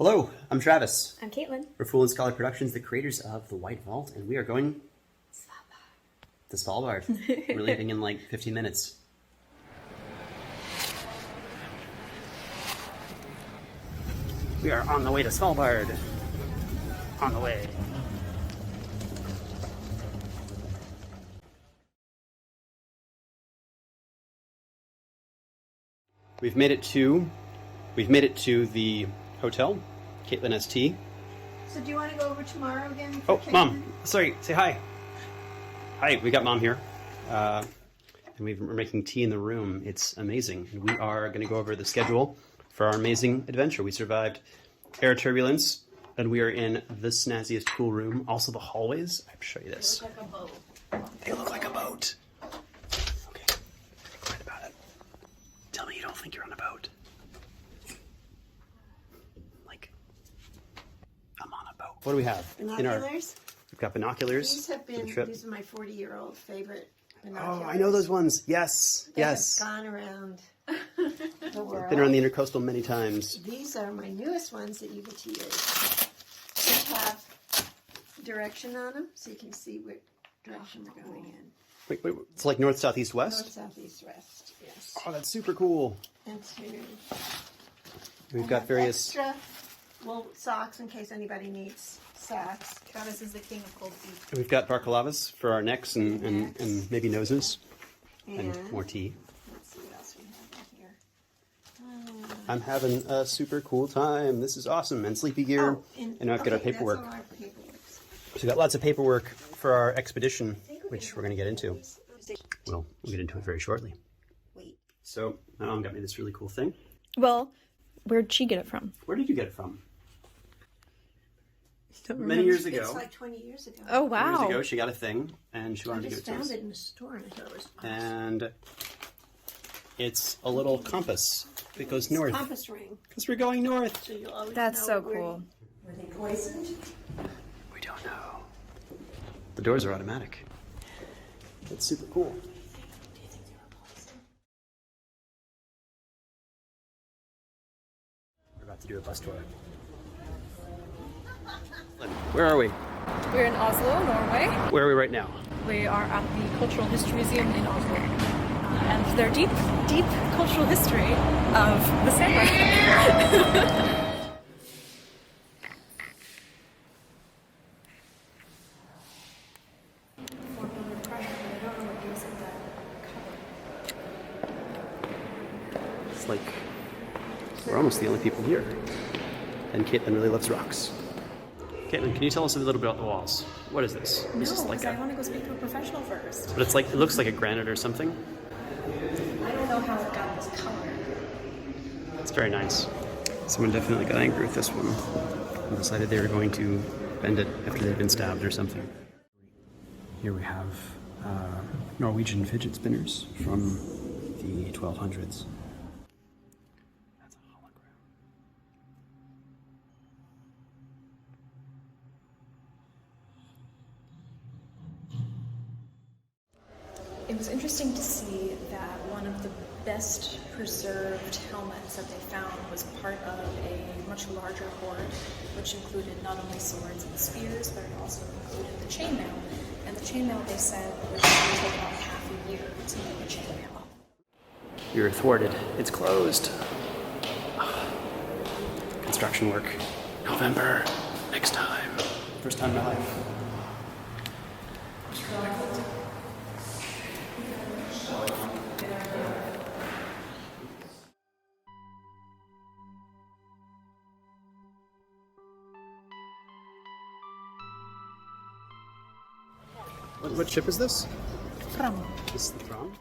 Hello, I'm Travis. I'm Caitlin. We're Fool and Scholar Productions, the creators of The White Vault, and we are going to Svalbard. We're leaving in like 15 minutes. We are on the way to Svalbard. On the way. We've made it to the hotel. Caitlin has tea. So do you want to go over tomorrow again? Oh, Mom. Sorry, say hi. Hi, we got Mom here. And we're making tea in the room. It's amazing. And we are going to go over the schedule for our amazing adventure. We survived air turbulence, and we are in the snazziest cool room. Also the hallways. I have to show you this. They look like a boat. They look like a boat. Okay, be quiet about it. Tell me you don't think you're on a boat. Like, I'm on a boat. What do we have? Binoculars? We've got binoculars. These have been, for the trip. these are my 40-year-old favorite binoculars. Oh, I know those ones. Yes, They yes. have gone around the world. Been around the intercoastal many times. These are my newest ones that you get to use. They have direction on them, so you can see what direction they're going in. Wait, it's like north, south, east, west? North, south, east, west, yes. Oh, that's super cool. And to We've got various... extra wool socks in case anybody needs socks. Travis is the king of cold feet. We've got barcalavas for our necks and maybe noses. And And more tea. let's see what else we have in here. I'm having a super cool time. This is awesome. And sleepy gear. And I've got our paperwork. That's all our paperwork. So we've got lots of paperwork for our expedition, which we're going to get into. Well, we'll get into it very shortly. Wait. So my mom got me this really cool thing. Well, where'd she get it from? Where did you get it from? Don't Many years ago. It's like 20 years ago. Oh, Years wow. ago, she got a thing, and she I wanted to give just it to us. found it in the store and I thought it was awesome. And it's a little compass that goes north. Compass ring. Because we're going north. So you'll always That's know so where- cool. Were they poisoned? We don't know. The doors are automatic. That's super cool. We're about to do a bus tour. Where are we? We're in Oslo, Norway. Where are we right now? We are at the Cultural History Museum in Oslo. And their deep, deep cultural history of the Svalbard. It's like we're almost the only people here. And Caitlin really loves rocks. Caitlin, can you tell us a little bit about the walls? What is this? This is No, like because I want to go speak to a professional first. But it's like, it looks like a granite or something. I don't know how it got this color. It's very nice. Someone definitely got angry with this one and decided they were going to bend it after they'd been stabbed or something. Here we have Norwegian fidget spinners from the 1200s. That's a hologram. It was interesting to see that one of the best preserved helmets that they found was part of a much larger hoard, which included not only swords and spears, but it also included the chainmail. And the chainmail, they said, would take about half a year to make a chainmail. You're thwarted. It's closed. Construction work. November. Next time. First time in my life. What ship is this? From. This is the Fram?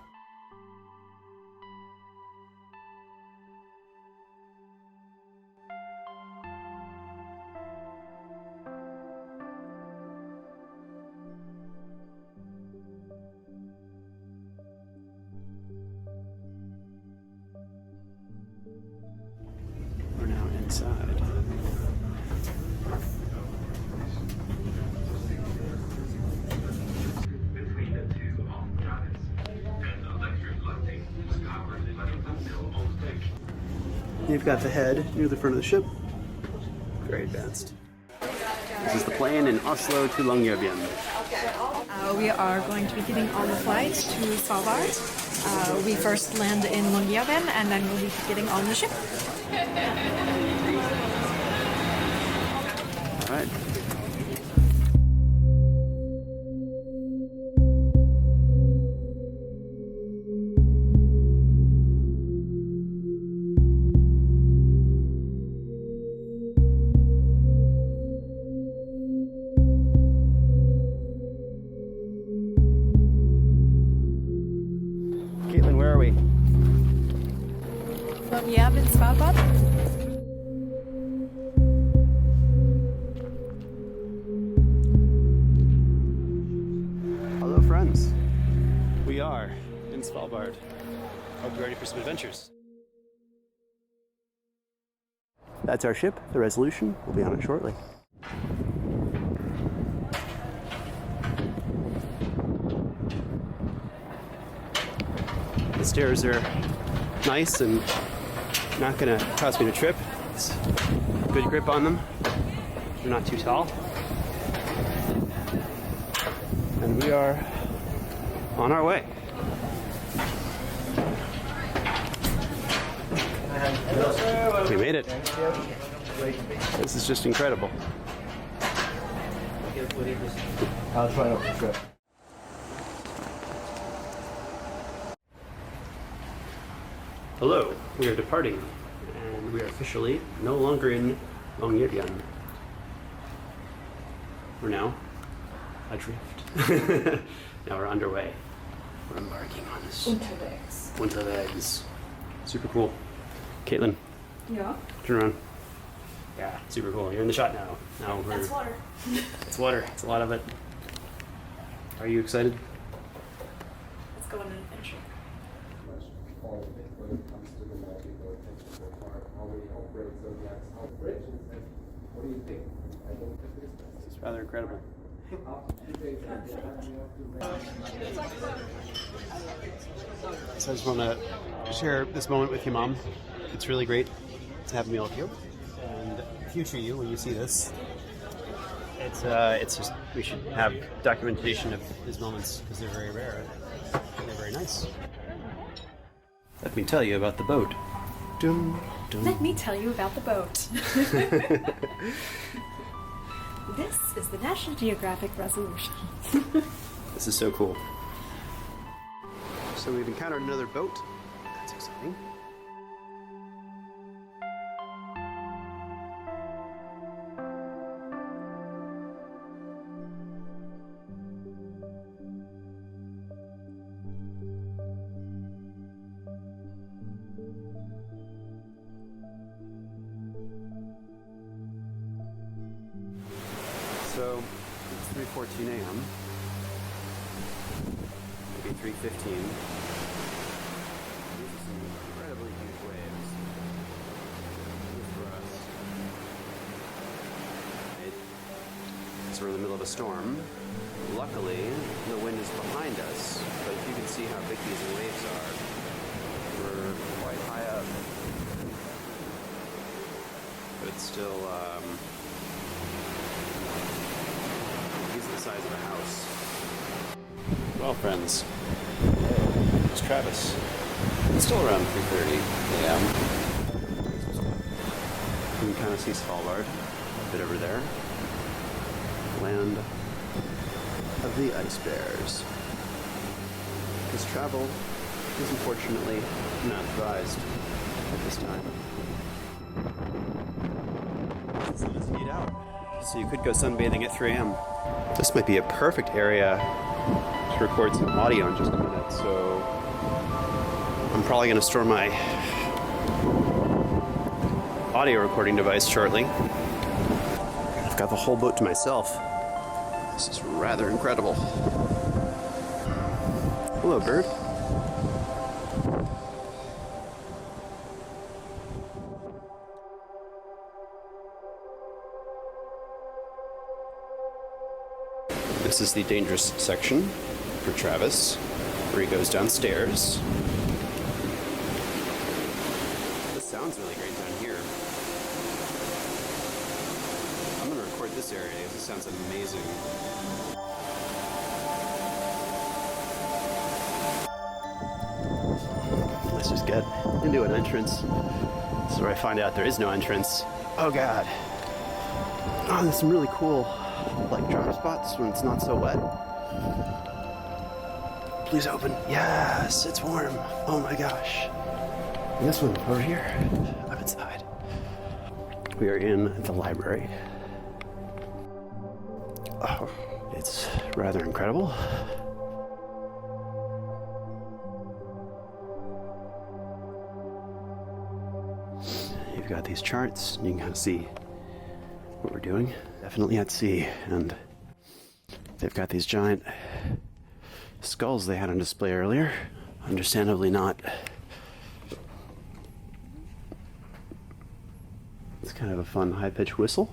We're now inside. You've got the head near the front of the ship. Very advanced. This is the plane in Oslo to Longyearbyen. We are going to be getting on the flight to Svalbard. We first land in Longyearbyen and then we'll be getting on the ship. All right. Caitlin, where are we? Longyearbyen, Svalbard. Hello, friends. We are in Svalbard. Hope you're ready for some adventures. That's our ship, the Resolution. We'll be on it shortly. The stairs are nice and not going to cause me to trip. It's good grip on them. They're not too tall. And we are on our way. We made it. This is just incredible. I'll try not to trip. Hello, we are departing, and we are officially no longer in Longyearbyen. We're now adrift. Now we're underway. We're embarking on this. Unterwegs. Super cool. Caitlin, Yeah. turn around. Yeah, super cool. You're in the shot now. Now we're. That's water. It's water. It's a lot of it. Are you excited? Let's go on an adventure. It's rather incredible. So I just want to share this moment with you, Mom. It's really great to have a meal with you. And future you, when you see this, it's just, we should have documentation of these moments because they're very rare and they're very nice. Let me tell you about the boat. Dum, dum. Let me tell you about the boat. This is the National Geographic Resolution. This is so cool. So we've encountered another boat. That's exciting. So it's 3:14 a.m. Maybe 3:15. These are some incredibly huge waves. Good for us. Right. So we're in the middle of a storm. Luckily, the wind is behind us, but you can see how big these waves are. We're quite high up. But it's still, these are the size of a house. Well, friends, it's Travis. It's still around 3:30 a.m. You can kind of see Svalbard a bit over there. Land of the ice bears. This travel is unfortunately not advised at this time. So let's head out. So you could go sunbathing at 3 a.m. This might be a perfect area to record some audio in just a minute, so I'm probably going to store my audio recording device shortly. I've got the whole boat to myself. This is rather incredible. Hello, bird. This is the dangerous section for Travis, where he goes downstairs. This sounds really great down here. this area. This sounds amazing. Let's just get into an entrance. This is where I find out there is no entrance. Oh god. Oh, there's some really cool like drop spots when it's not so wet. Please open. Yes, it's warm. Oh my gosh. And this one over here. I'm inside. We are in the library. Oh, it's rather incredible. You've got these charts, and you can kind of see what we're doing. Definitely at sea, and they've got these giant skulls they had on display earlier. Understandably not. It's kind of a fun high-pitched whistle.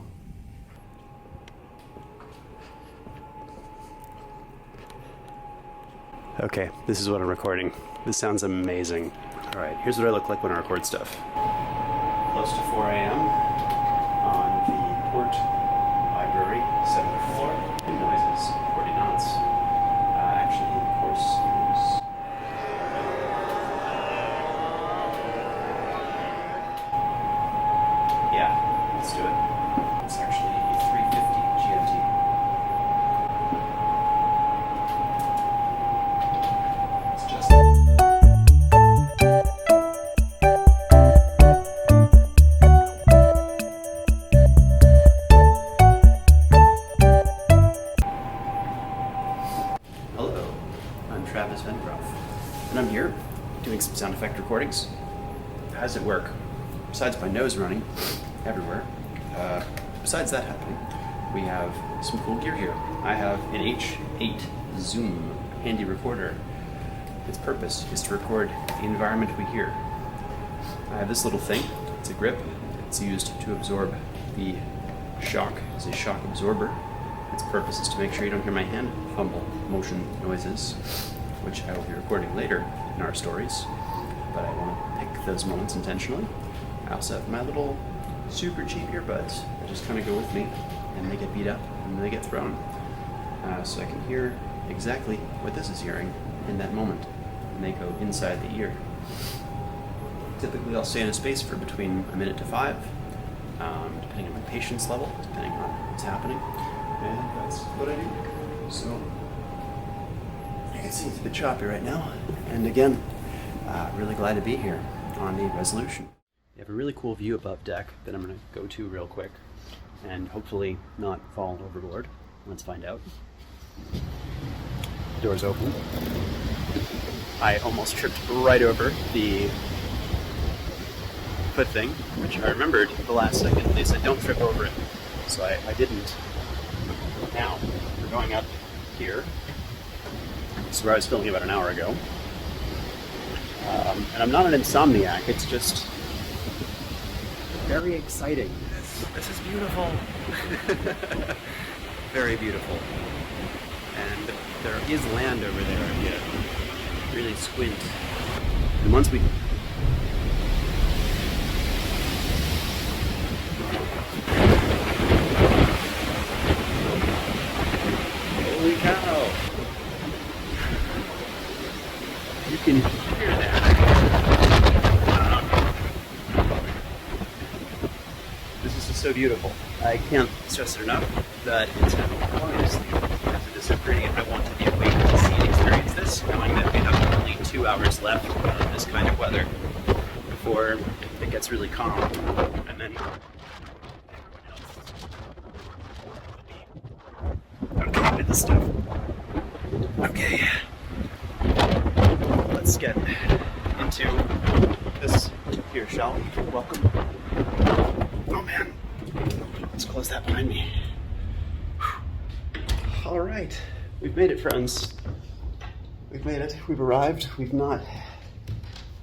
Okay, this is what I'm recording. This sounds amazing. All right, here's what I look like when I record stuff. Close to 4 a.m. on the port library, 7th floor. Wind noises, 40 knots. Actually, of course, yeah, let's do it. It's actually 3:50 GMT. It's just. Hello, I'm Vengroff, and I'm here doing some sound effect recordings. How does it work? Besides my nose running everywhere, besides that happening, we have some cool gear here. I have an H8 Zoom handy recorder. Its purpose is to record the environment we hear. I have this little thing. It's a grip. It's used to absorb the shock. It's a shock absorber. Its purpose is to make sure you don't hear my hand fumble motion noises, which I will be recording later in our stories, but I want to pick those moments intentionally. I also have my little super cheap earbuds that just kind of go with me, and they get beat up and they get thrown, so I can hear exactly what this is hearing in that moment, and they go inside the ear. Typically I'll stay in a space for between a minute to 5, depending on my patience level, depending on what's happening, and that's what I do. So you can see it's a bit choppy right now, and again, really glad to be here on the Resolution. You have a really cool view above deck that I'm going to go to real quick and hopefully not fall overboard. Let's find out. Doors open. I almost tripped right over the foot thing, which I remembered the last second. They said don't trip over it, so I didn't. Now, we're going up here. This is where I was filming about an hour ago. And I'm not an insomniac, it's just very exciting. This is beautiful. Very beautiful. And there is land over there if you really squint. And once we... Holy cow! You can hear that. This is just so beautiful. I can't stress it enough that it's obviously this is pretty. I want to be awake to see and experience this, knowing that we have only 2 hours left of this kind of weather before it gets really calm, and then okay with this stuff. Okay. Let's get into this here, shall we? Welcome. Oh man, let's close that behind me. All right, we've made it, friends. We've made it, we've arrived. We've not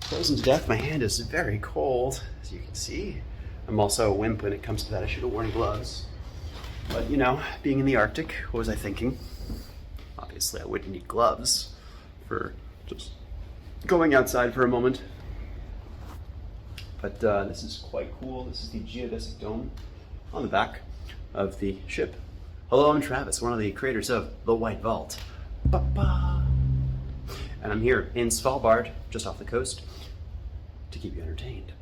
frozen to death. My hand is very cold, as you can see. I'm also a wimp when it comes to that. I should have worn gloves. But you know, being in the Arctic, what was I thinking? Obviously I wouldn't need gloves for just going outside for a moment. But this is quite cool. This is the geodesic dome on the back. of the ship. Hello, I'm Travis, one of the creators of The White Vault. Ba-ba. And I'm here in Svalbard, just off the coast, to keep you entertained.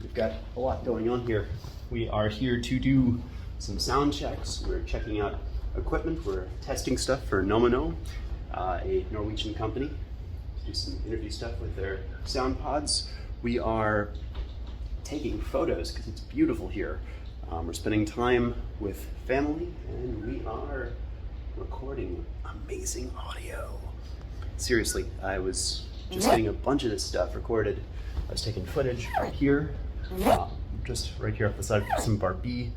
We've got a lot going on here. We are here to do some sound checks. We're checking out equipment. We're testing stuff for Nomono, a Norwegian company, to do some interview stuff with their sound pods. We are taking photos because it's beautiful here. We're spending time with family, and we are recording amazing audio. Seriously, I was just getting a bunch of this stuff recorded. I was taking footage right here, just right here off the side, some Barbie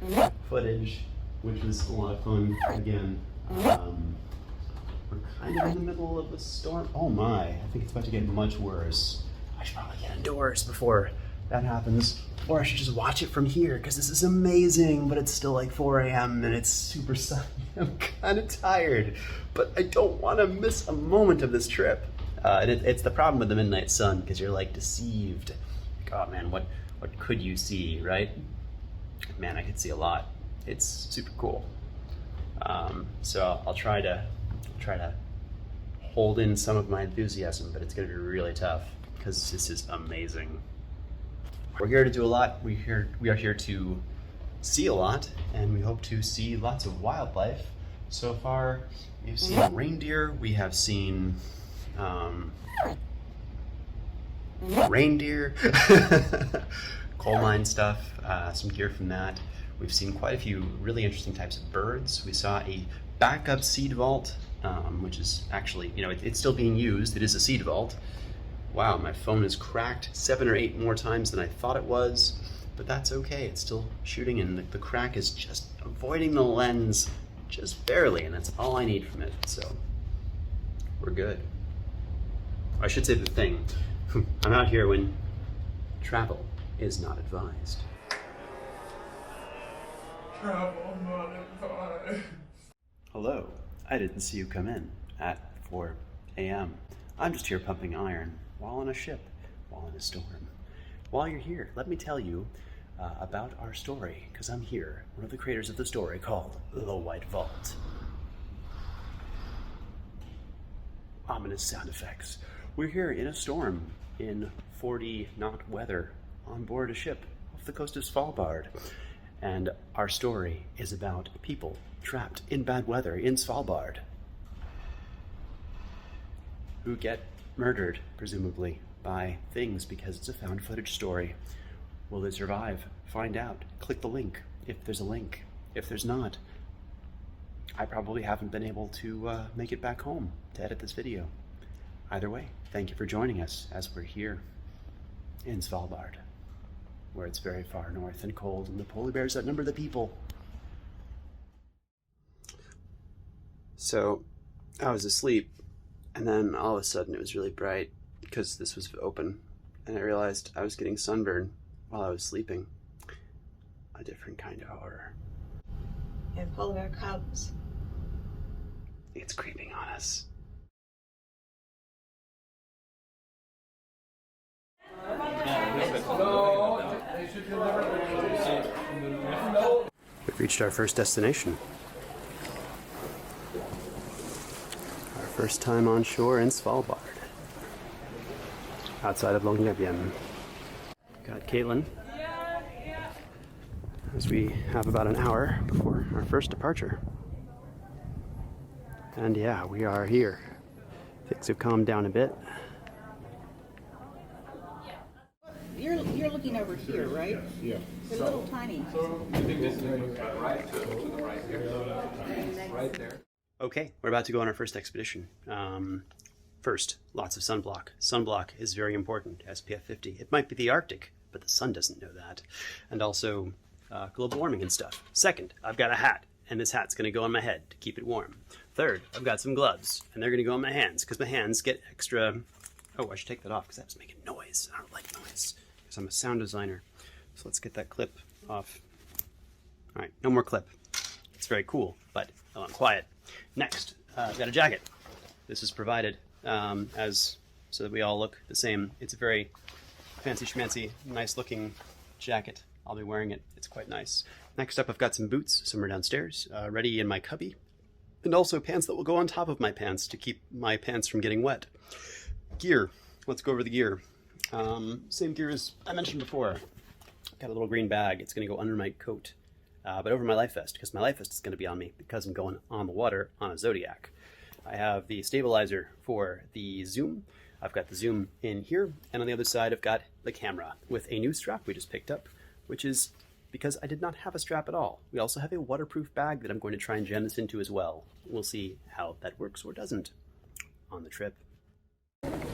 footage, which was a lot of fun. Again, we're kind of in the middle of a storm. Oh my, I think it's about to get much worse. I should probably get indoors before that happens, or I should just watch it from here because this is amazing, but it's still like 4 a.m. and it's super sunny. I'm kind of tired, but I don't want to miss a moment of this trip. And it's the problem with the midnight sun, because you're like deceived. Like, oh man, what could you see, right? Man, I could see a lot. It's super cool. So I'll try to hold in some of my enthusiasm, but it's going to be really tough because this is amazing. We're here to do a lot. We are here to see a lot, and we hope to see lots of wildlife. So far, we've seen reindeer. We have seen reindeer, coal mine stuff, some gear from that. We've seen quite a few really interesting types of birds. We saw a backup seed vault, which is actually, it's still being used. It is a seed vault. Wow, my phone is cracked 7 or 8 more times than I thought it was, but that's okay. It's still shooting, and the crack is just avoiding the lens just barely, and that's all I need from it, so we're good. I should say the thing. I'm out here when travel is not advised. Travel not advised. Hello, I didn't see you come in at 4 a.m. I'm just here pumping iron while on a ship, while in a storm. While you're here, let me tell you about our story, because I'm here, one of the creators of the story called The White Vault. Ominous sound effects. We're here in a storm in 40 knot weather on board a ship off the coast of Svalbard. And our story is about people trapped in bad weather in Svalbard who get murdered, presumably, by things because it's a found footage story. Will they survive? Find out. Click the link if there's a link. If there's not, I probably haven't been able to make it back home to edit this video. Either way, thank you for joining us as we're here in Svalbard, where it's very far north and cold, and the polar bears outnumber the people. So, I was asleep, and then all of a sudden it was really bright because this was open, and I realized I was getting sunburned while I was sleeping. A different kind of horror. And polar bear cubs. It's creeping on us. We've reached our first destination. Our first time on shore in Svalbard, outside of Longyearbyen. Got Caitlin, as we have about an hour before our first departure. And yeah, we are here. Things have calmed down a bit. You're looking over here, right? Yeah. They're little tiny. Right there. Okay, we're about to go on our first expedition. First, lots of sunblock. Sunblock is very important, SPF 50. It might be the Arctic, but the sun doesn't know that. And also, global warming and stuff. Second, I've got a hat, and this hat's gonna go on my head to keep it warm. Third, I've got some gloves, and they're gonna go on my hands, because my hands get extra... Oh, I should take that off, because that was making noise. I don't like noise, because I'm a sound designer. So let's get that clip off. All right, no more clip. It's very cool, but I want quiet. Next, I've got a jacket. This is provided so that we all look the same. It's a very fancy schmancy, nice looking jacket. I'll be wearing it. It's quite nice. Next up, I've got some boots somewhere downstairs, ready in my cubby, and also pants that will go on top of my pants to keep my pants from getting wet. Gear. Let's go over the gear. Same gear as I mentioned before. Got a little green bag. It's going to go under my coat, but over my life vest, because my life vest is going to be on me because I'm going on the water on a Zodiac. I have the stabilizer for the zoom. I've got the zoom in here, and on the other side I've got the camera with a new strap we just picked up, which is because I did not have a strap at all. We also have a waterproof bag that I'm going to try and jam this into as well. We'll see how that works or doesn't on the trip.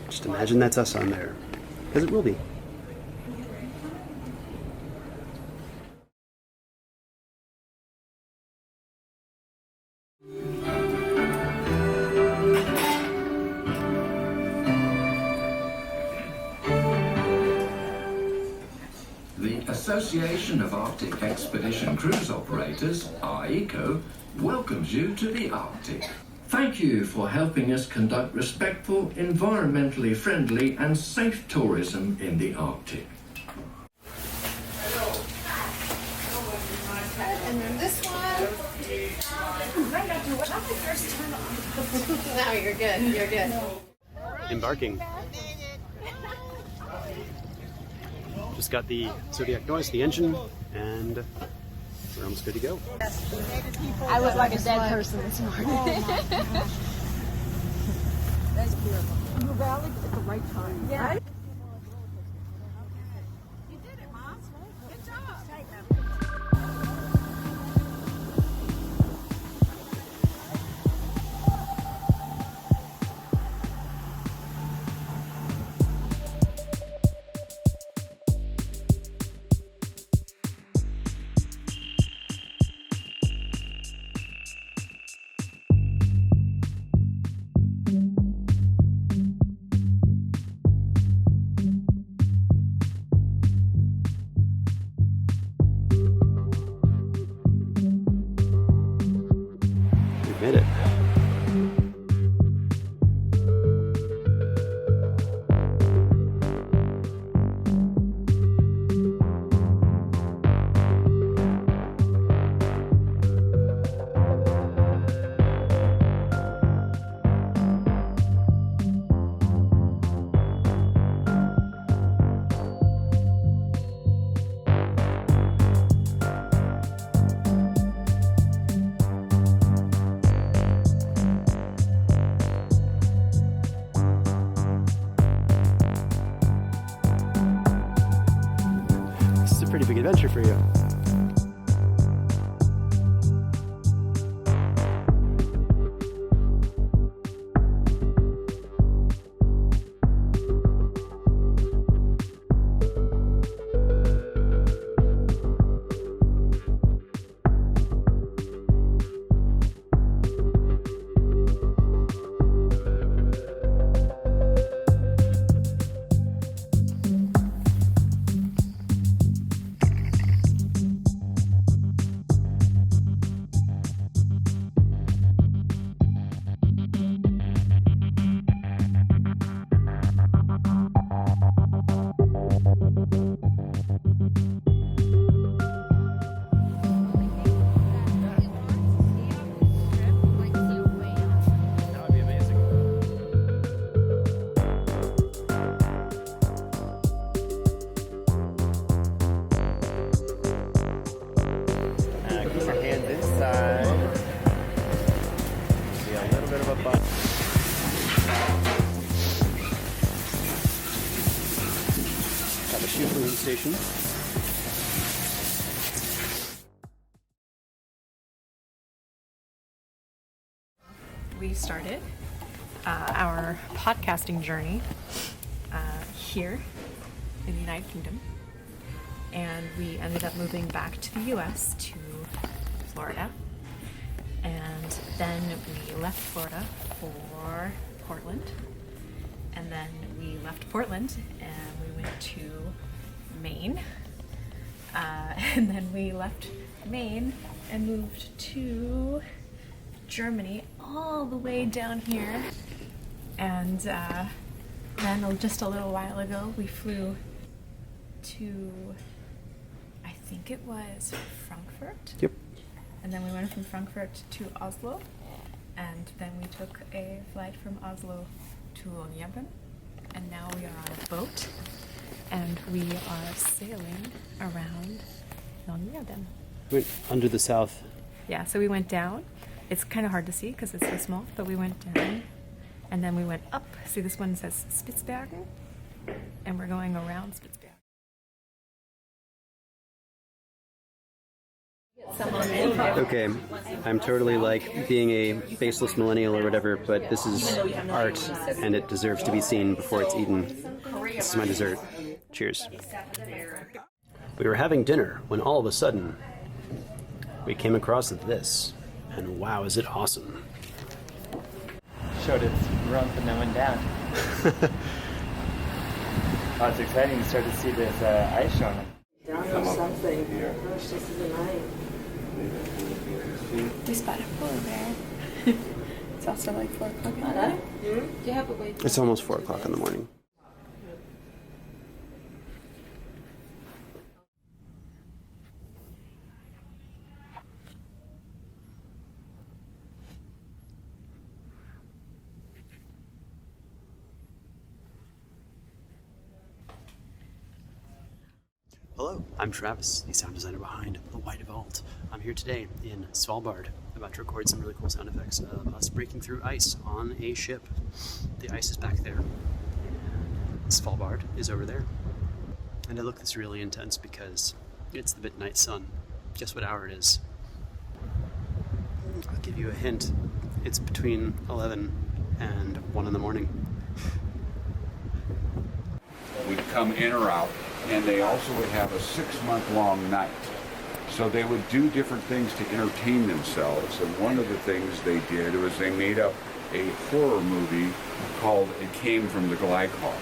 Just imagine that's us on there, because it will be. The Association of Arctic Expedition Cruise Operators, AECO, welcomes you to the Arctic. Thank you for helping us conduct respectful, environmentally friendly and safe tourism in the Arctic. And then this one. No, you're good. You're good. Embarking. Just got the Zodiac noise, the engine, and we're almost good to go. I look like a dead person this morning. That's beautiful. You rallied at the right time. Yeah. Right? You did it, Mom. Good job. We've made it. This is a pretty big adventure for you. That would be amazing. Keep your hands inside. See a little bit of a bump. Got the shoe cleaning station. We started our podcasting journey here in the United Kingdom, and we ended up moving back to the US to Florida, and then we left Florida for Portland, and then we left Portland and we went to Maine, and then we left Maine and moved to Germany all the way down here, and then just a little while ago we flew to, I think think it was Frankfurt. Yep. And then we went from Frankfurt to Oslo. And then we took a flight from Oslo to Longyearbyen. And now we are on a boat. And we are sailing around Longyearbyen. Went under the south. Yeah, so we went down. It's kind of hard to see because it's so small, but we went down. And then we went up. See, this one says Spitsbergen. And we're going around Spitsbergen. Okay, I'm totally like being a faceless millennial or whatever, but this is art and it deserves to be seen before it's eaten. This is my dessert. Cheers. We were having dinner when all of a sudden we came across this, and wow, is it awesome. Showed its rump and then went down. Oh, it's exciting to start to see this ice showing. Down or something. Gosh, this is a night. We spotted a polar bear. It's also like 4 o'clock in the morning. Do you have a way to... It's almost 4 o'clock in the morning. Hello, I'm Travis, the sound designer behind The White Vault. I'm here today in Svalbard, about to record some really cool sound effects of us breaking through ice on a ship. The ice is back there. Svalbard is over there. And I look this really intense because it's the midnight sun. Guess what hour it is? I'll give you a hint. It's between 11 and 1 in the morning. Would come in or out, and they also would have a 6-month-long night. So they would do different things to entertain themselves, and one of the things they did was they made up a horror movie called It Came from the Glycol.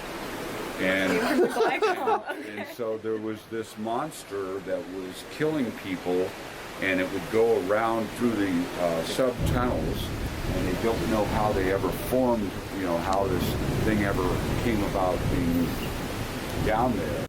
And, and so there was this monster that was killing people, and it would go around through the sub-tunnels, and they don't know how they ever formed, you know, how this thing ever came about being down there.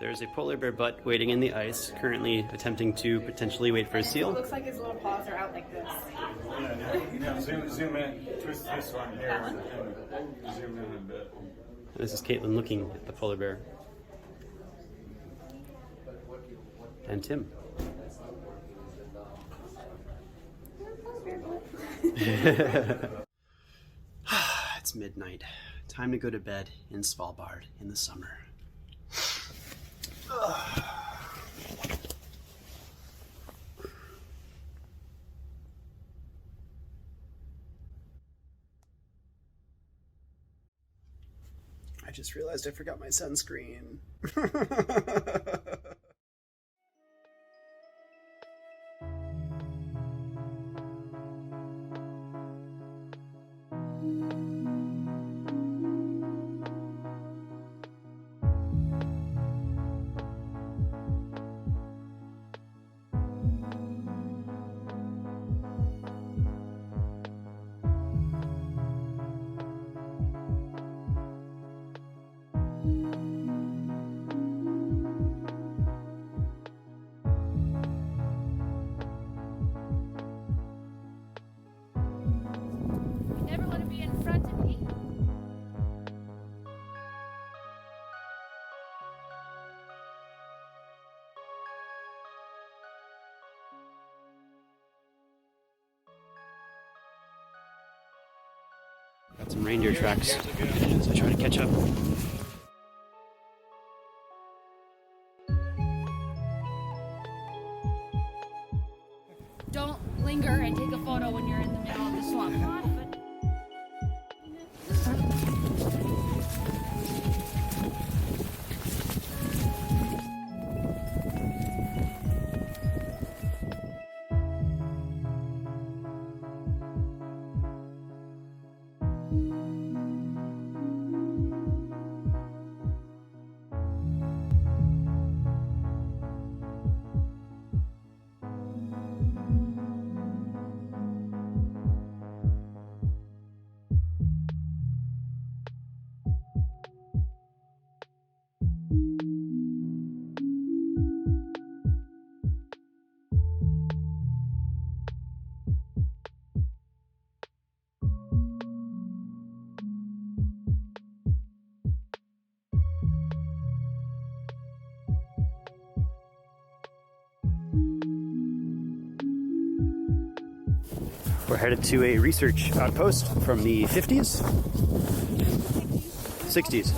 There's a polar bear butt waiting in the ice, currently attempting to potentially wait for a seal. It looks like his little paws are out like this. Yeah, zoom in, twist this one here, and zoom in a bit. And this is Caitlin looking at the polar bear. And Tim. It's midnight. Time to go to bed in Svalbard in the summer. I just realized I forgot my sunscreen. Some reindeer tracks as I try to catch up. Don't linger and take a photo when you're in the middle of the swamp. We're headed to a research outpost from the 50s? 60s.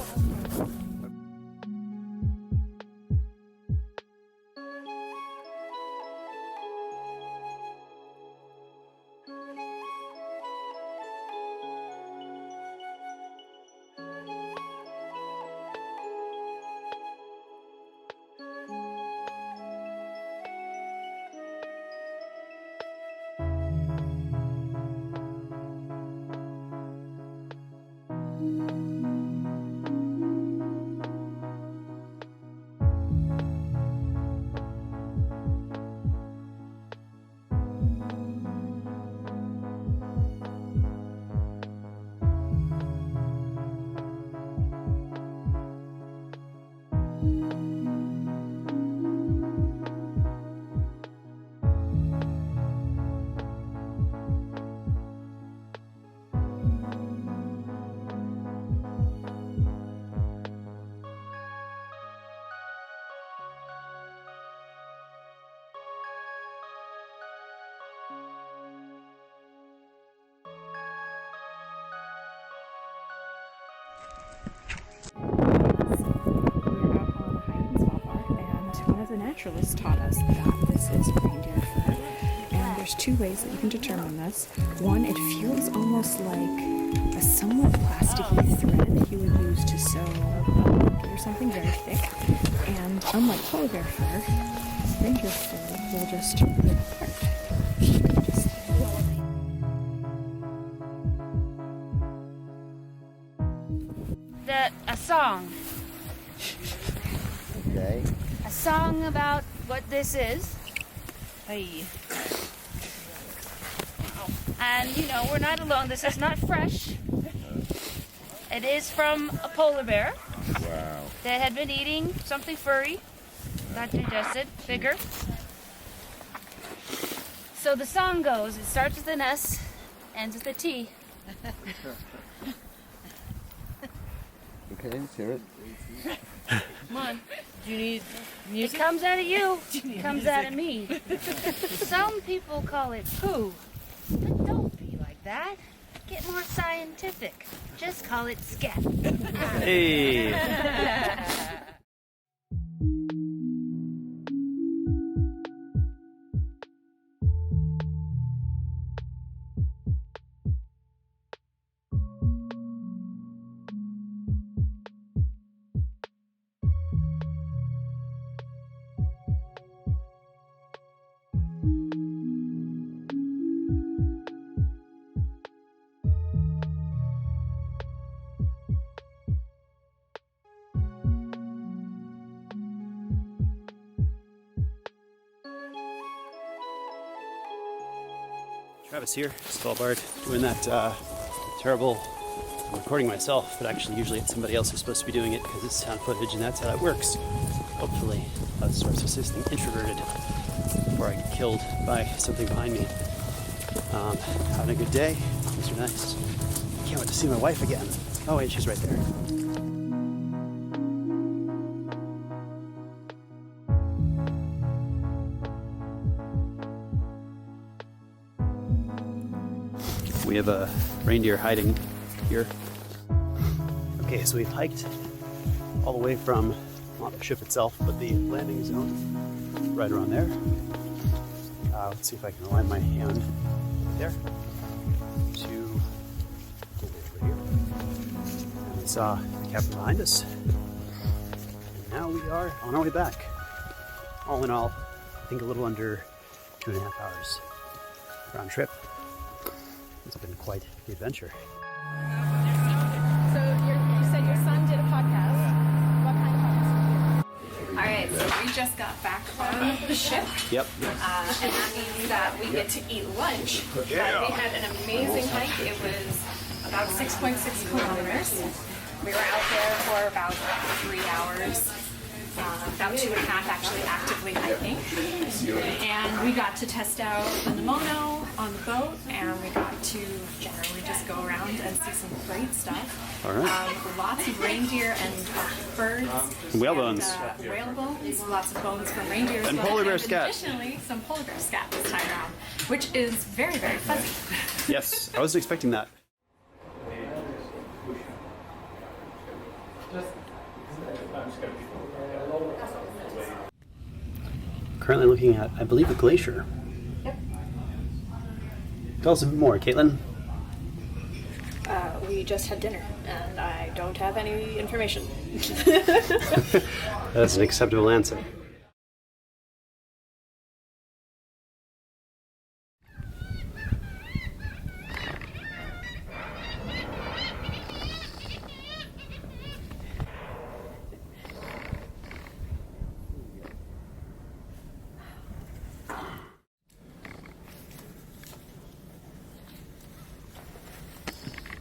The naturalist taught us that this is reindeer fur, and there's two ways that you can determine this. One, it feels almost like a somewhat plasticky thread you would use to sew a blanket or something very thick, and unlike polar bear fur, reindeer fur will just rip apart. A song. Okay. A song about what this is. Hey. And you know, we're not alone. This is not fresh. It is from a polar bear. Wow. That had been eating something furry. Got digested. Bigger. So the song goes, it starts with an S, ends with a T. Okay, let's hear it. Come on. Do you need music? It comes out of you. It comes out of me. Some people call it poo. But don't be like that. Get more scientific. Just call it scat. Hey! Travis here, Svalbard, doing that terrible, I'm recording myself, but actually usually it's somebody else who's supposed to be doing it because it's sound footage and that's how that works. Hopefully that starts assisting introverted before I get killed by something behind me. Having a good day, things are nice. Can't wait to see my wife again. Oh wait, she's right there. We have a reindeer hiding here. Okay, so we've hiked all the way from not the ship itself, but the landing zone right around there. Let's see if I can align my hand there to over here. And we saw the cabin behind us. And now we are on our way back. All in all, I think a little under 2.5 hours round trip. It's been quite the adventure. So you said your son did a podcast. What kind of podcast did you do? All right, so we just got back from the ship. Yep. And that means that we get to eat lunch. We had an amazing hike. It was about 6.6 kilometers. We were out there for about 3 hours. About 2.5 actually actively hiking. And we got to test out the Nomono on the boat, and we got to generally just go around and see some great stuff. All right. Lots of reindeer and birds. Whale bones. Whale bones, lots of bones from reindeer. And polar bear scat. Additionally, some polar bear scat this time around, which is very, very fuzzy. Yes, I wasn't expecting that. Currently looking at, I believe, a glacier. Yep. Tell us a bit more, Caitlin. We just had dinner, and I don't have any information. That's an acceptable answer.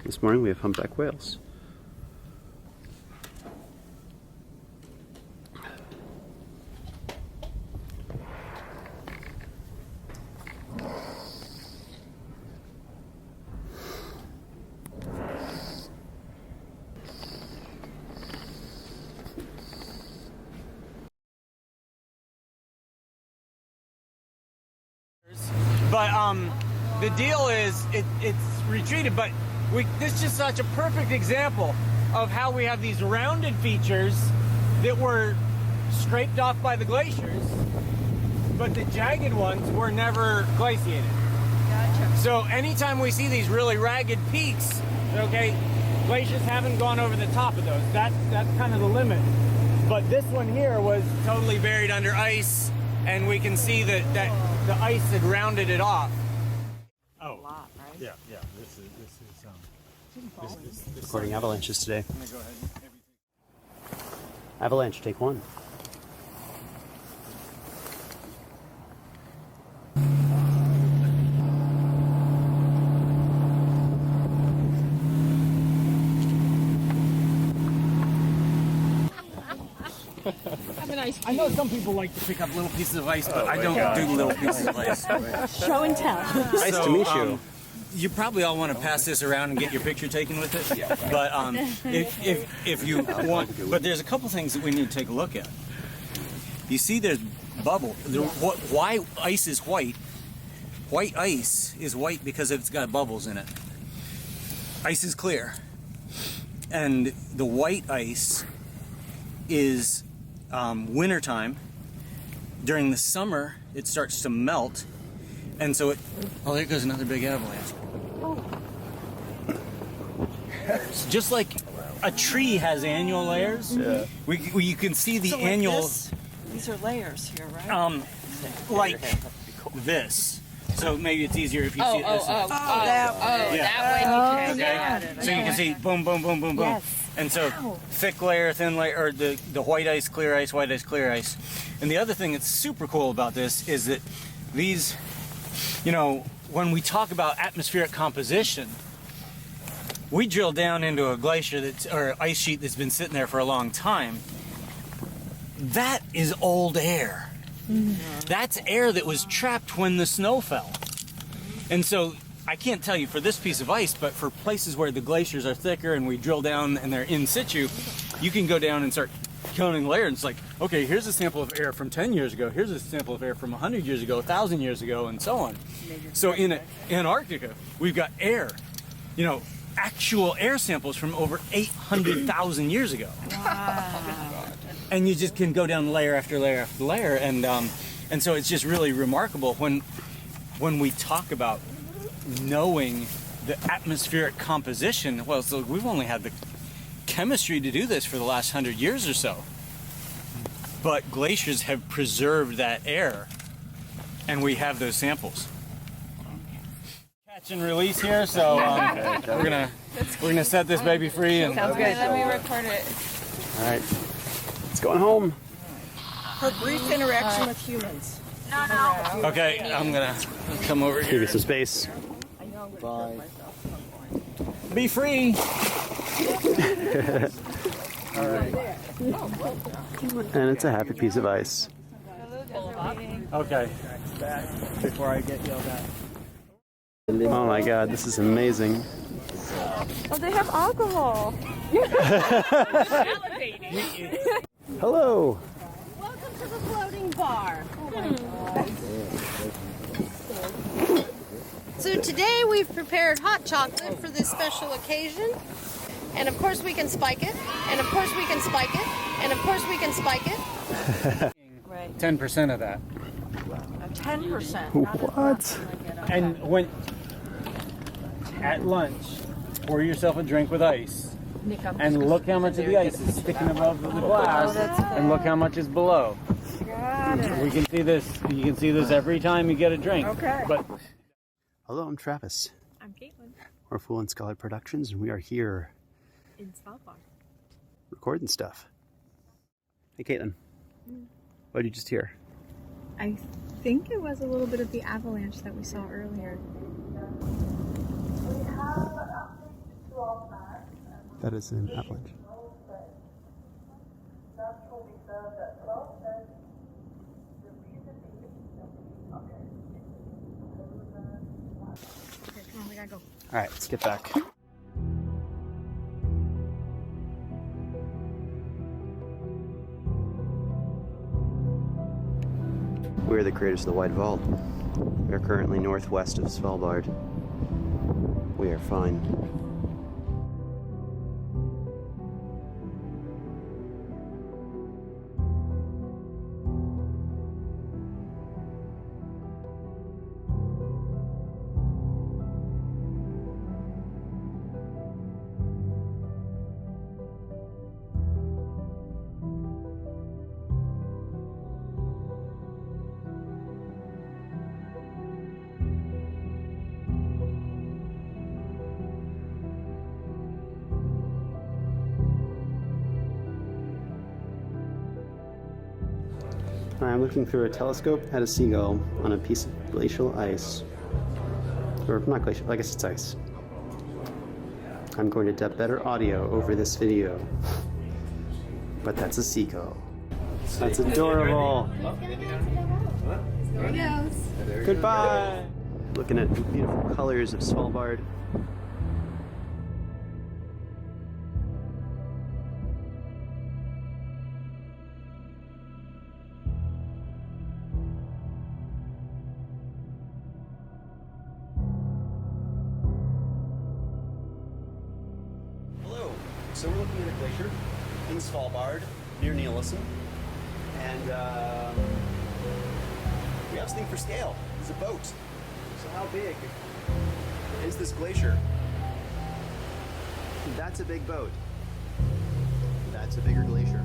This morning we have humpback whales. But the deal is it's retreated, but this is just such a perfect example of how we have these rounded features that were scraped off by the glaciers, but the jagged ones were never glaciated. Gotcha. So anytime we see these really ragged peaks, okay, glaciers haven't gone over the top of those. That's kind of the limit. But this one here was totally buried under ice, and we can see that the ice had rounded it off. A lot, right? Yeah. This is Recording avalanches today. I'm gonna go ahead and Avalanche, take one. I know some people like to pick up little pieces of ice, but I don't do little pieces of ice. Show and tell. Nice to meet you. You probably all want to pass this around and get your picture taken with it. But if you want, but there's a couple things that we need to take a look at. You see, there's bubble. Why ice is white? White ice is white because it's got bubbles in it. Ice is clear, and the white ice is wintertime. During the summer, it starts to melt, and so oh, there goes another big avalanche. It's just like a tree has annual layers. Yeah. You can see the annual. These are layers here, right? Like this. So maybe it's easier if you see it this way. that way. Okay. So you can see boom, boom, boom, boom, boom. Yes. And so thick layer, thin layer, or the white ice, clear ice, white ice, clear ice. And the other thing that's super cool about this is that these, when we talk about atmospheric composition, we drill down into a glacier or ice sheet that's been sitting there for a long time. That is old air. Mm-hmm. That's air that was trapped when the snow fell. And so I can't tell you for this piece of ice, but for places where the glaciers are thicker and we drill down and they're in situ, you can go down and start counting layers. It's like, okay, here's a sample of air from 10 years ago, here's a sample of air from 100 years ago, 1,000 years ago, and so on. So in Antarctica, we've got air, actual air samples from over 800,000 years ago. Wow. And you just can go down layer after layer after layer, and so it's just really remarkable when we talk about knowing the atmospheric composition. Well, so we've only had the chemistry to do this for the last 100 years or so, but glaciers have preserved that air, and we have those samples. Catch and release here, so we're gonna set this baby free. And Sounds good. Let me record it. All right, it's going home. Her brief interaction with humans. Okay, I'm gonna come over Give here. you some space. Bye. Be free. And it's a happy piece of ice. Okay. Before I get yelled at. Oh my God, this is amazing. Oh, they have alcohol. Hello. Welcome to the floating bar. So today we've prepared hot chocolate for this special occasion. And of course we can spike it. And of course we can spike it. And of course we can spike it. 10% of that. 10%. What? And when at lunch, pour yourself a drink with ice. And look how much of the ice is sticking above the glass, and look how much is below. We can see this. You can see this every time you get a drink. Okay. But Hello, I'm Travis. I'm Caitlin We're Fool and Scholar Productions, and we are here in Svalbard. recording stuff. Hey, Caitlin. What did you just hear? I think it was a little bit of the avalanche that we saw earlier. That is an avalanche. Okay, come on, we gotta go. All right, let's get back. We're the creators of the White Vault. We are currently northwest of Svalbard. We are fine. I'm looking through a telescope at a seagull on a piece of glacial ice. Or not glacial, I guess it's ice. I'm going to dub better audio over this video. But that's a seagull. That's adorable. There he goes. Goodbye. Looking at the beautiful colors of Svalbard. Hello. So we're looking at a glacier in Svalbard near Nielsen, and we have this thing for scale. It's a boat. So how big is this glacier? That's a big boat. That's a bigger glacier.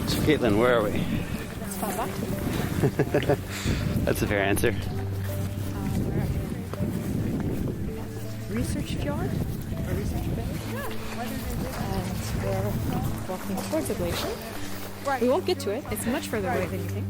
So Caitlin, where are we? Svalbard. That's a fair answer. Research fjord? Or research bay? And we're walking towards a glacier. Right. We won't get to it. It's much further away than you think.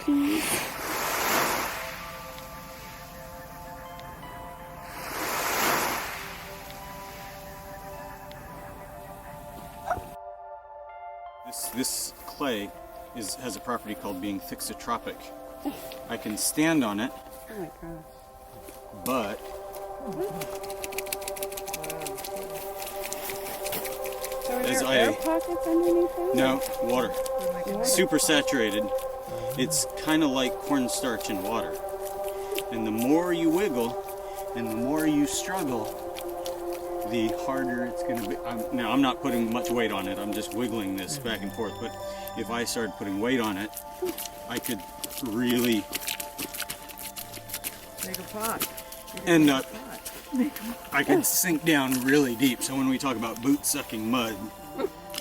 please. This clay has a property called being thixotropic. I can stand on it, Oh my gosh. but as air pockets underneath it? no water, super saturated. It's kind of like cornstarch in water, and the more you wiggle and the more you struggle, the harder it's going to be. Now I'm not putting much weight on it, I'm just wiggling this back and forth, but if I started putting weight on it, I could really Make a pot. end up, I could sink down really deep. So when we talk about boot sucking mud,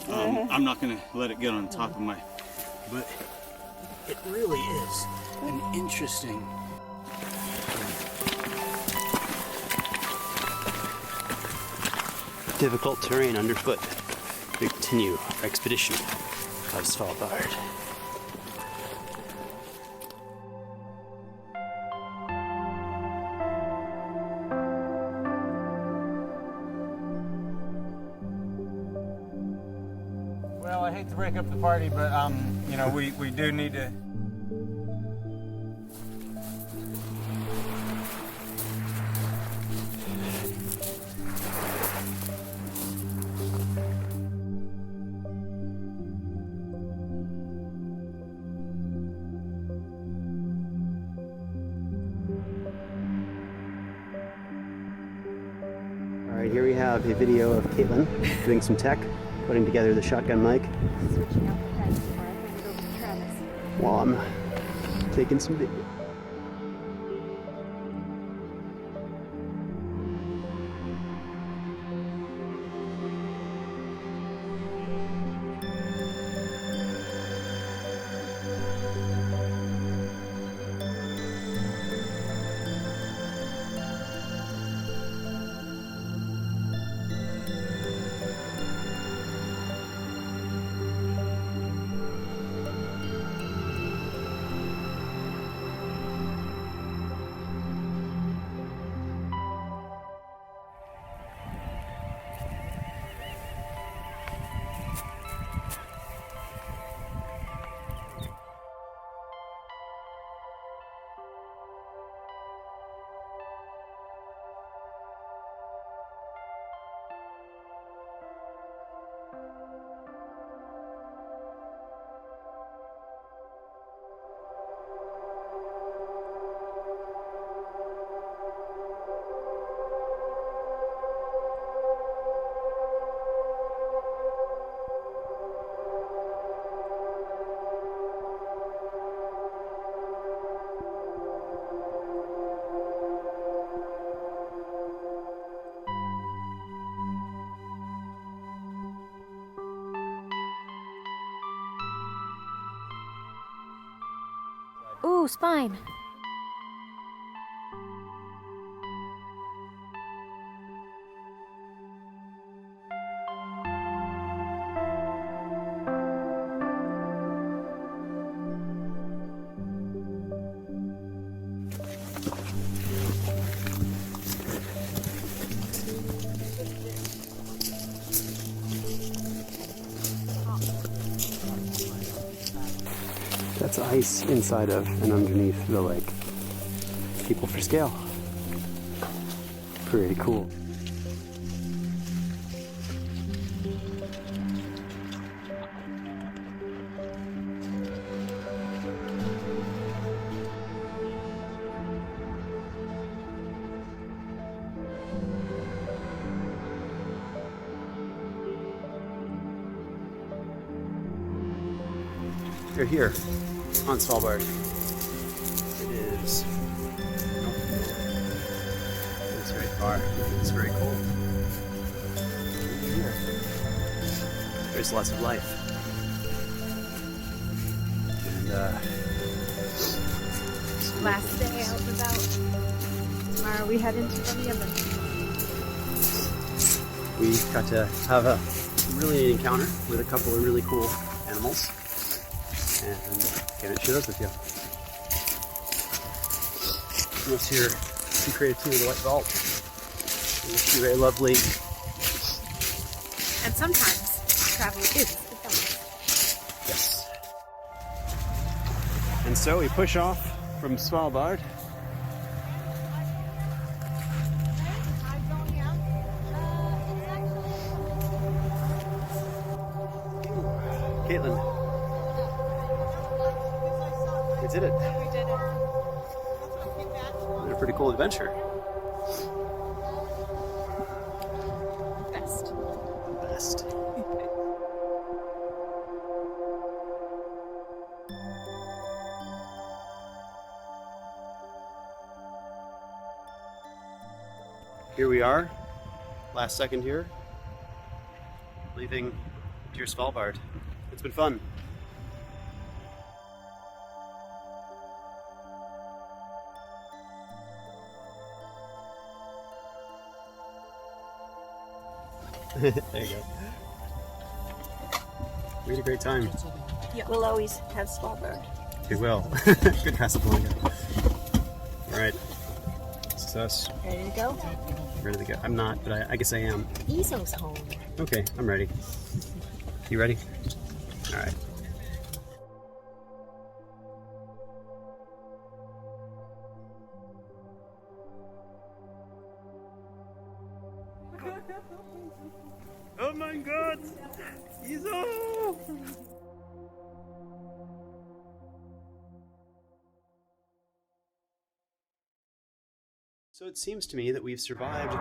I'm not going to let it get on top of my, but it really is an interesting. Difficult terrain underfoot. We continue our expedition of Svalbard. Well, I hate to break up the party, but you know, we do need to. All right, here we have a video of Caitlin doing some tech, putting together the shotgun mic Switching out the heads before I hand it over to Travis. while I'm taking some video. Ooh, spine. That's ice inside of and underneath the lake. People for scale. Pretty cool. They're here on Svalbard. It is. It's very far. It's very cold. Here. There's lots of life. And Last day out and about. Tomorrow we head into the other. we got to have a really neat encounter with a couple of really cool animals. And can't share those with you. Let's hear some creative too with the white vault. It's very lovely. And sometimes travel is fun. Yes. And so we push off from Svalbard. Caitlin. We did it. We did it. What a pretty cool adventure. Best. Best. Here we are, last second here, leaving dear Svalbard. It's been fun. There you go. We had a great time. We'll always have Svalbard. We will. Good Casablanca. All right. Success. Ready to go? Ready to go. I'm not, but I guess I am. Iso's home. Okay, I'm ready. You ready? All right. Oh my God! Iso! So it seems to me that we've survived.